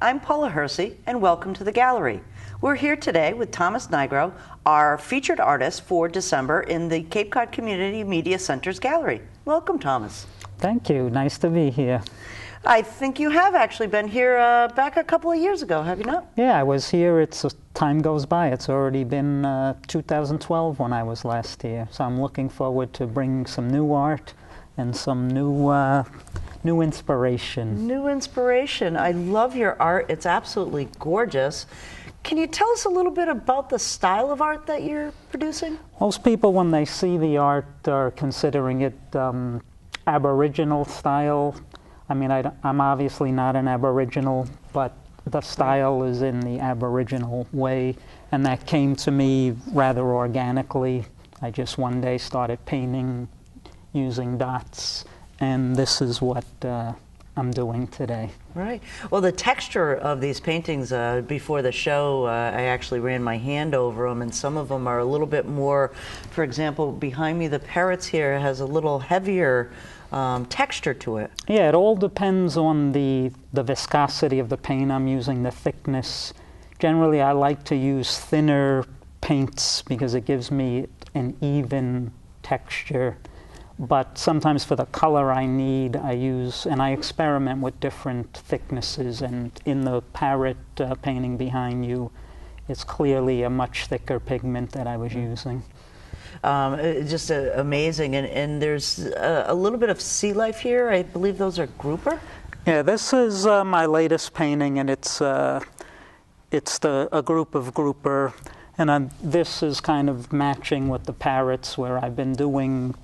I'm Paula Hersey, and welcome to the gallery. We're here today with Thomas Nigro, our featured artist for December in the Cape Cod Community Media Center's gallery. Welcome, Thomas. Thank you. Nice to be here. I think you have actually been here back a couple of years ago, have you not? Yeah, I was here. Time goes by. It's already been 2012 when I was last here. So I'm looking forward to bringing some new art and some new inspiration. New inspiration. I love your art. It's absolutely gorgeous. Can you tell us a little bit about the style of art that you're producing? Most people, when they see the art, are considering it Aboriginal style. I mean, I'm obviously not an Aboriginal, but the style is in the Aboriginal way, and that came to me rather organically. I just one day started painting using dots, and this is what I'm doing today. Right. Well, the texture of these paintings, before the show, I actually ran my hand over them, and some of them are a little bit more, for example, behind me, the parrots here has a little heavier texture to it. Yeah, it all depends on the viscosity of the paint I'm using, the thickness. Generally, I like to use thinner paints because it gives me an even texture. But sometimes for the color I need, I experiment with different thicknesses. And in the parrot painting behind you, it's clearly a much thicker pigment that I was using. Just amazing, and there's a little bit of sea life here. I believe those are grouper. Yeah, this is my latest painting, and it's a group of grouper, and this is kind of matching with the parrots, where I've been doing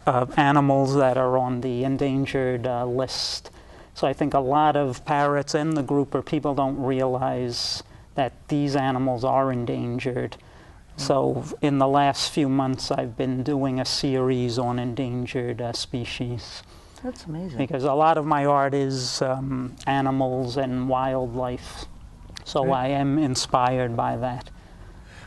animals that are on the endangered list. So I think a lot of parrots and the grouper people don't realize that these animals are endangered. So in the last few months, I've been doing a series on endangered species. That's amazing. Because a lot of my art is animals and wildlife. So right. I am inspired by that.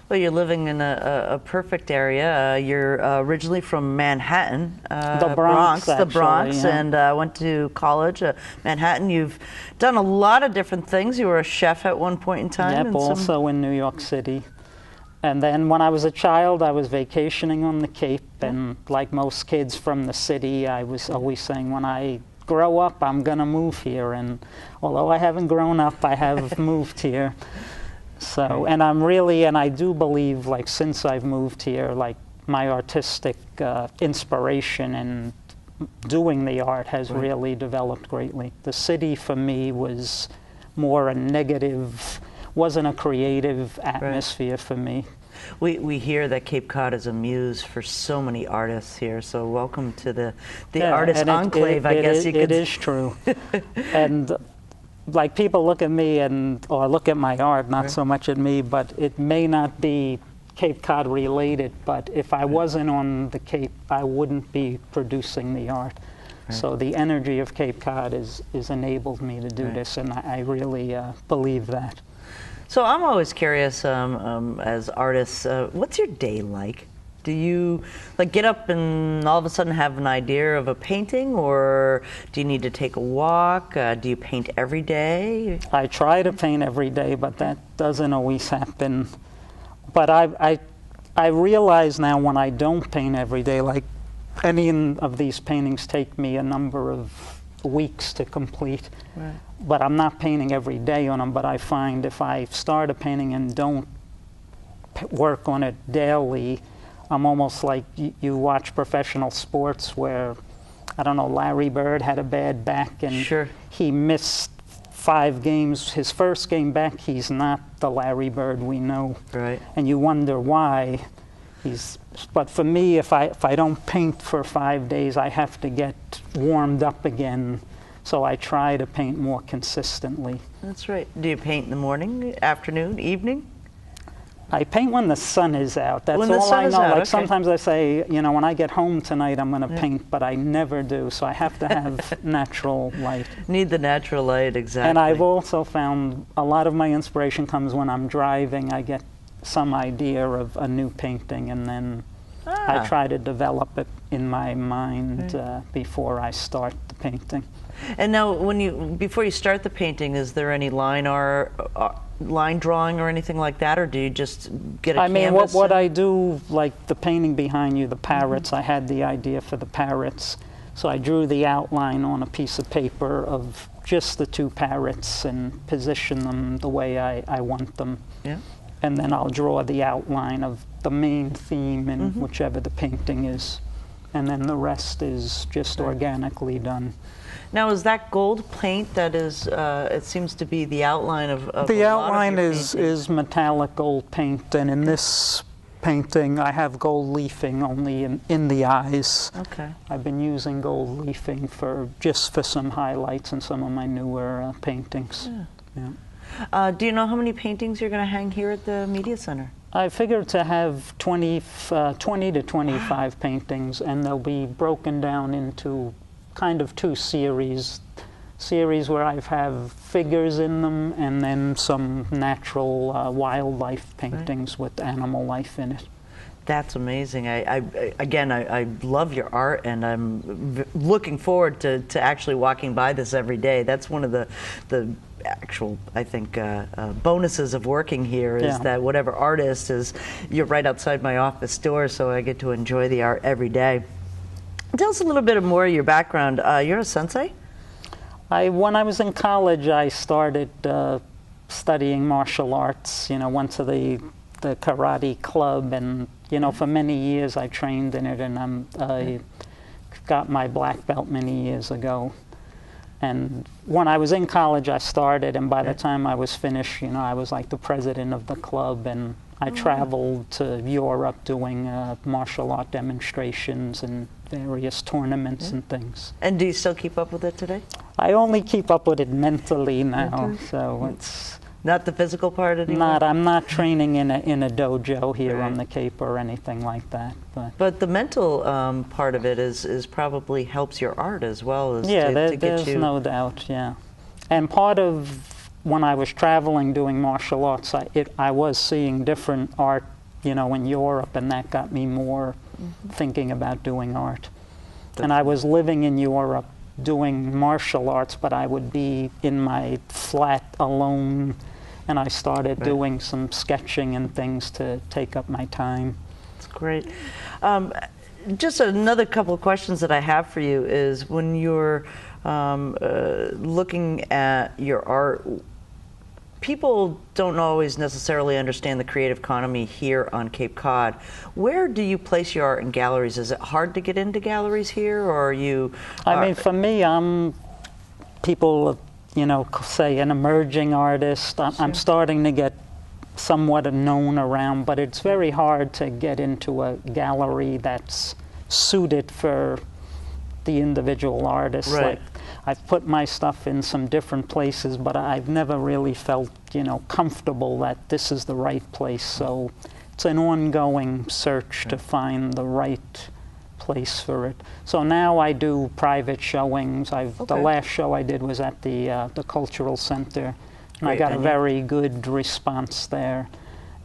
Well, you're living in a perfect area. You're originally from Manhattan, the Bronx, yeah. And went to college at Manhattan. You've done a lot of different things. You were a chef at one point in time. Yep, also in New York City. And then when I was a child, I was vacationing on the Cape, and like most kids from the city, I was always saying, when I grow up, I'm gonna move here. And although I haven't grown up, I have moved here. So, and I do believe, like, since I've moved here, like, my artistic inspiration and doing the art has really developed greatly. The city for me was more a negative, wasn't a creative atmosphere for me. We hear that Cape Cod is a muse for so many artists here, so welcome to the artist enclave, I guess you could. It is true. And like, people look at me or look at my art, not so much at me, but it may not be Cape Cod related, but if I wasn't on the Cape, I wouldn't be producing the art. So the energy of Cape Cod is enabled me to do this, and I really believe that. So I'm always curious, as artists, what's your day like? Do you get up and all of a sudden have an idea of a painting, or do you need to take a walk? Do you paint every day? I try to paint every day, but that doesn't always happen. But I realize now when I don't paint every day, like, any of these paintings take me a number of weeks to complete. Right. But I'm not painting every day on them, but I find if I start a painting and don't work on it daily, I'm almost like you watch professional sports where, I don't know, Larry Bird had a bad back and he missed 5 games. His first game back, he's not the Larry Bird we know. Right. And you wonder why. But for me, if I don't paint for 5 days, I have to get warmed up again. So I try to paint more consistently. That's right. Do you paint in the morning, afternoon, evening? I paint when the sun is out. That's when all I know. Out, like, sometimes I say, when I get home tonight, I'm going to paint, but I never do. So I have to have natural light. Need the natural light, exactly. And I've also found a lot of my inspiration comes when I'm driving. I get some idea of a new painting, and then I try to develop it in my mind before I start the painting. And now, before you start the painting, is there any line drawing or anything like that, or do you just get a canvas? I mean, what I do, like the painting behind you, the parrots, I had the idea for the parrots. So I drew the outline on a piece of paper of just the two parrots and position them the way I want them. Yeah. And then I'll draw the outline of the main theme in whichever the painting is. And then the rest is just organically done. Now, is that gold paint that is, it seems to be the outline of the a outline lot of your is metallic gold paint, and in this painting I have gold leafing only in the eyes. Okay. I've been using gold leafing just for some highlights in some of my newer paintings. Yeah. Do you know how many paintings you're going to hang here at the Media Center? I figured to have 20 to 25 paintings, and they'll be broken down into kind of two series where I have figures in them, and then some natural wildlife paintings with animal life in it. That's amazing. I love your art, and I'm looking forward to actually walking by this every day. That's one of the actual, I think, bonuses of working here is that whatever artist is, you're right outside my office door, so I get to enjoy the art every day. Tell us a little bit more of your background. You're a sensei? When I was in college, I started studying martial arts. Went to the karate club, and for many years I trained in it, and I got my black belt many years ago. And when I was in college, I started, and by the time I was finished, I was like the president of the club, and I traveled to Europe doing martial art demonstrations and various tournaments and things. And do you still keep up with it today? I only keep up with it mentally now, so it's not the physical part anymore. I'm not training in a dojo here on the Cape or anything like that. But the mental part of it is probably helps your art as well as to there's get you. No doubt, yeah. And part of when I was traveling doing martial arts, I was seeing different art, in Europe, and that got me more thinking about doing art. And I was living in Europe doing martial arts, but I would be in my flat alone, and I started doing some sketching and things to take up my time. That's great. Just another couple of questions that I have for you is when you're looking at your art, people don't always necessarily understand the creative economy here on Cape Cod. Where do you place your art in galleries? Is it hard to get into galleries here, or are you? I mean, for me, people, say an emerging artist. I'm starting to get somewhat known around, but it's very hard to get into a gallery that's suited for the individual artist. Right. Like, I've put my stuff in some different places, but I've never really felt, comfortable that this is the right place. So it's an ongoing search to find the right place for it. So now I do private showings. The last show I did was at the Cultural Center, and I got a very good response there.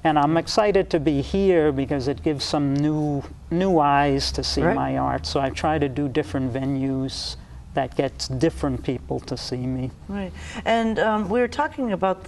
And I'm excited to be here because it gives some new eyes to see my art. So I try to do different venues that gets different people to see me. Right. And we were talking about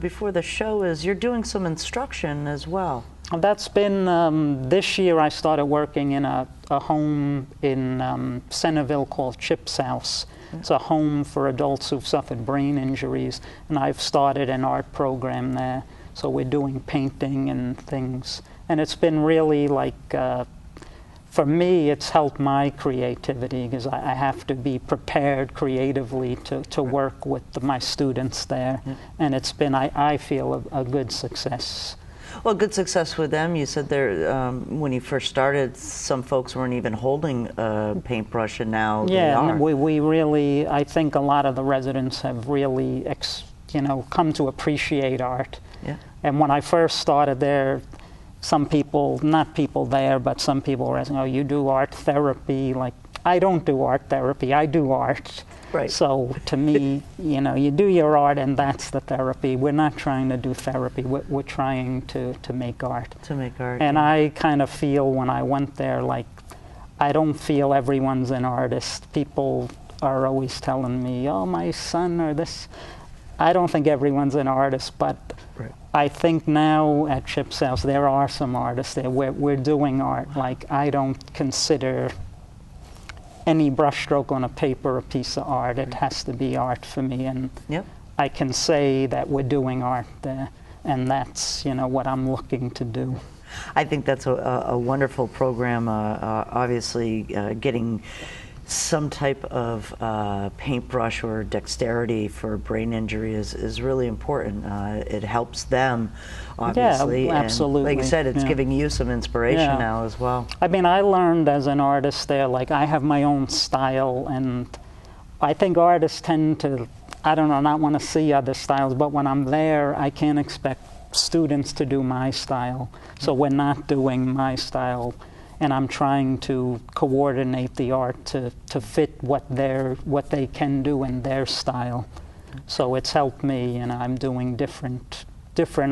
before the show is you're doing some instruction as well. That's been, this year I started working in a home in Centerville called Chip's House. It's a home for adults who've suffered brain injuries, and I've started an art program there. So we're doing painting and things. And it's been really like, for me, it's helped my creativity because I have to be prepared creatively to work with my students there. And it's been, I feel, a good success. Well, good success with them. You said there, when you first started, some folks weren't even holding a paintbrush, and now they are. We really, I think a lot of the residents have really, come to appreciate art. Yeah. And when I first started there, some people, not people there, but some people were asking, oh, you do art therapy? Like, I don't do art therapy. I do art. Right. So to me, you know, you do your art and that's the therapy. We're not trying to do therapy. We're trying to make art. To make art. And yeah. I kind of feel when I went there, like, I don't feel everyone's an artist. People are always telling me, oh, my son or this. I don't think everyone's an artist, but Right. I think now at Chip's House there are some artists there. We're doing art. Like, I don't consider any brushstroke on a paper a piece of art. It has to be art for me, and Yep. I can say that we're doing art there, and that's, you know, what I'm looking to do. I think that's a wonderful program. Obviously, getting some type of paintbrush or dexterity for brain injury is really important. It helps them, obviously. Yeah, absolutely. And like you said, it's giving you some inspiration Yeah. now as well. I mean, I learned as an artist there, like, I have my own style, and I think artists tend to, I don't know, not want to see other styles, but when I'm there, I can't expect students to do my style. So we're not doing my style, and I'm trying to coordinate the art to fit what they can do in their style. So it's helped me, and I'm doing different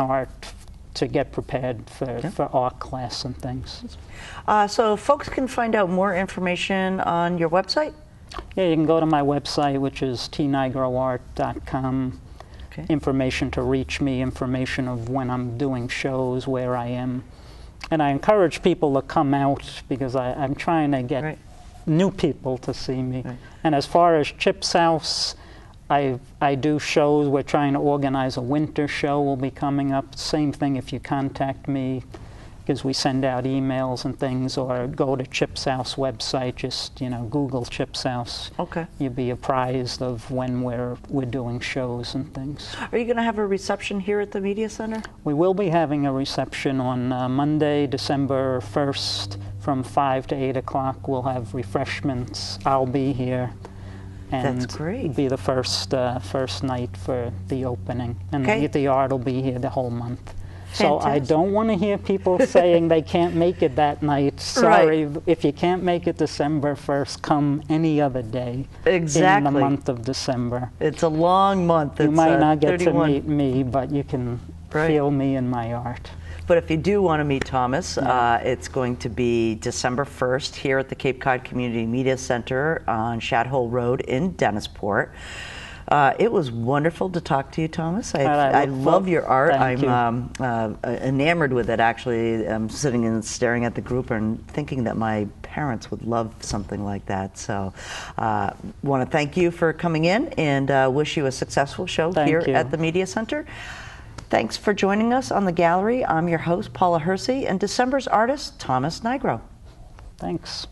art to get prepared for art class and things. So folks can find out more information on your website? Yeah, you can go to my website, which is tnigroart.com. Okay. Information to reach me, information of when I'm doing shows, where I am. And I encourage people to come out, because I'm trying to get Right. new people to see me. Right. And as far as Chip's House, I do shows. We're trying to organize a winter show. Will be coming up. Same thing if you contact me, because we send out emails and things, or go to Chip's House website. Just, you know, Google Chip's House. Okay. You'll be apprised of when we're doing shows and things. Are you going to have a reception here at the Media Center? We will be having a reception on Monday, December 1st, from 5 to 8 o'clock. We'll have refreshments. I'll be here. And That's great. It'll be the first night for the opening. And Okay. the art will be here the whole month. So I Fantastic. don't want to hear people saying they can't make it that night. Sorry, if you can't make it December 1st, come any other day Exactly. in the month of December. It's a long month. You It's, might not get 31. to meet me, but you can Right. feel me in my art. But if you do want to meet Thomas, it's going to be December 1st here at the Cape Cod Community Media Center on Shad Hole Road in Dennisport. It was wonderful to talk to you, Thomas. I love your art. Thank I'm enamored with it, actually. I'm sitting and staring at the group and thinking that my parents would love something like that. So want to thank you for coming in, and wish you a successful show Thank here you. at the Media Center. Thanks for joining us on the gallery. I'm your host, Paula Hersey, and December's artist, Thomas Nigro. Thanks.